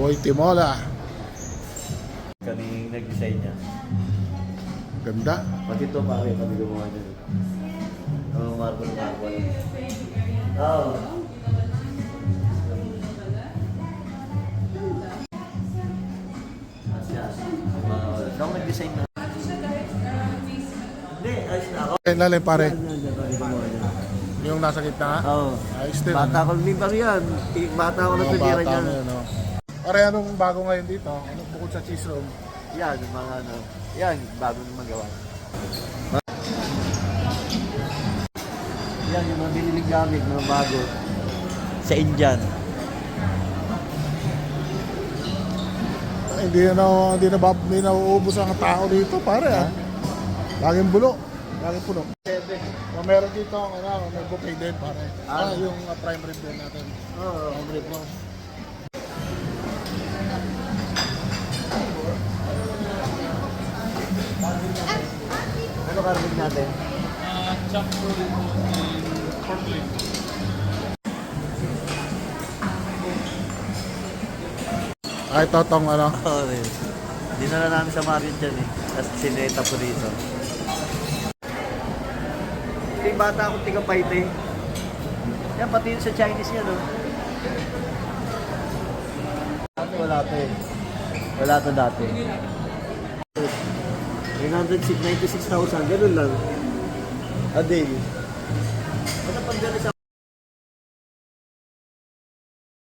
Boy Timola. Kaning nag-design niya. Ganda. Pati ito pare, pati gumawa niya. Marble. Oo. Ikaw nag-design na. Hindi, ayos na ako. Kaya lalim pare. Pati gumawa niya. Yung nasa gitna. Oo. Ayos din. Bata ko din pa yan. Bata ko na Mga tutira bata niyan. mo yun, no? Pare, anong bago ngayon dito? Anong bukod sa cheese room? Yan, yung mga ano. Yan, bagong magawa. Yan, yung mga binilig gamit, mga bago. Sa Indian. Hindi na uubos ang tao dito, pare. Ha? Laging bulo. Laging puno. Meron dito, may buffet din, pare. Yung prime rib din natin. Oo. Prime rib mo. Ano karnig natin? Chop suey and pork leg. Ay, totong ano. Oo, yun. Dinala namin sa Marion dyan eh. Tapos sineta po dito. Ito yung bata akong tiga-paite. Yan, pati yun sa Chinese yan, no? Dati wala to eh. Wala to dati. 96,000, ganun lang. A day. Basta pag gano'n sa